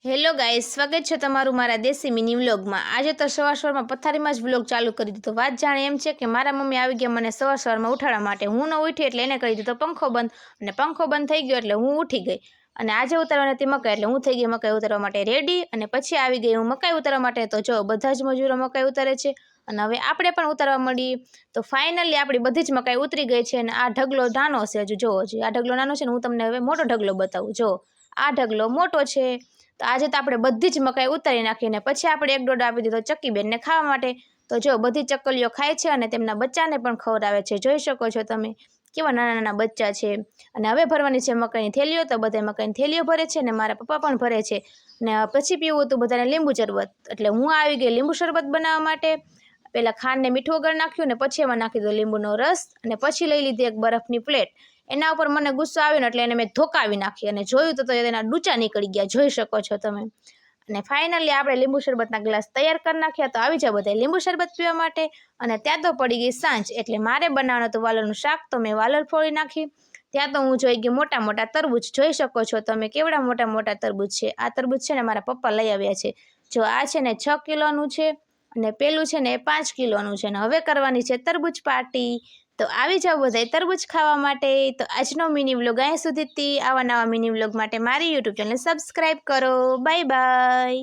Hello guys, સ્વાગત છે તમારું મારા દેશી મિની વ્લોગમાં। આજે તો સવારમાં પથારીમાં જ વ્લોગ ચાલુ કરી દીધો। વાત જાણે એમ છે કે મારા મમ્મી આવી ગયા મને સવારમાં ઉઠાડવા માટે। હું ન ઉઠી એટલે એને કરી દીધો પંખો બંધ, અને પંખો બંધ થઈ ગયો એટલે હું ઉઠી ગઈ। અને આજે ઉતારવાની હતી મકાઈ, એટલે હું થઈ ગઈ મકાઈ ઉતારવા માટે રેડી। અને પછી આવી ગઈ હું મકાઈ ઉતારવા માટે। તો જો બધા જ મજૂરો મકાઈ ઉતારે છે, અને હવે આપણે પણ ઉતારવા મળીએ। તો ફાઇનલી આપણી બધી જ મકાઈ ઉતરી ગઈ છે, અને આ ઢગલો નાનો છે। હજુ જોવો જોઈએ, આ ઢગલો નાનો છે ને હું તમને હવે મોટો ઢગલો બતાવું। જો આ ઢગલો મોટો છે। તો આજે તો આપણે બધી જ મકાઈ ઉતારી નાખીને પછી આપણે એક ડોડો આપી દીધો ચક્કીબેનને ખાવા માટે। તો જો બધી ચક્કલીઓ ખાય છે અને તેમના બચ્ચાને પણ ખવડાવે છે। જોઈ શકો છો તમે કેવા નાના નાના બચ્ચા છે। અને હવે ભરવાની છે મકાઈની થેલીઓ। તો બધા મકાઈની થેલીઓ ભરે છે, અને મારા પપ્પા પણ ભરે છે। અને પછી પીવું હતું બધાને લીંબુ શરબત, એટલે હું આવી ગઈ લીંબુ શરબત બનાવવા માટે। પહેલાં ખાંડને મીઠું વગર નાખ્યું, ને પછી એમાં નાખી દીધો લીંબુનો રસ, અને પછી લઈ લીધી એક બરફની પ્લેટ। એના ઉપર મને ગુસ્સો આવ્યો ને એટલે એને મેં ધોકાવી નાખી, અને જોયું તો એના ડૂચા નીકળી ગયા, જોઈ શકો છો તમે। અને ફાઇનલી આપણે લીંબુ શરબતના ગ્લાસ તૈયાર કરી નાખ્યા। તો આવી જાવ બધા લીંબુ શરબત પીવા માટે। અને ત્યાં તો પડી ગઈ સાંજ, એટલે મારે બનાવવાનું હતું વાલોરનું શાક। તો મેં વાલોર ફોડી નાખી। ત્યાં તો હું જોઈ ગઈ મોટા મોટા તરબૂચ, જોઈ શકો છો તમે કેવડા મોટા મોટા તરબૂચ છે। આ તરબૂચ છે ને મારા પપ્પા લઈ આવ્યા છે। જો આ છે ને 6 કિલોનું છે, અને પેલું છે ને 5 કિલોનું છે। ને હવે કરવાની છે તરબૂચ પાર્ટી। તો આવી જાવ બધાય તરબૂચ ખાવા માટે। તો આજનો મિની વ્લોગ અહીં સુધી। આવા નવા મિની વ્લોગ માટે મારી યુટ્યુબ ચેનલ સબસ્ક્રાઈબ કરો। Bye bye.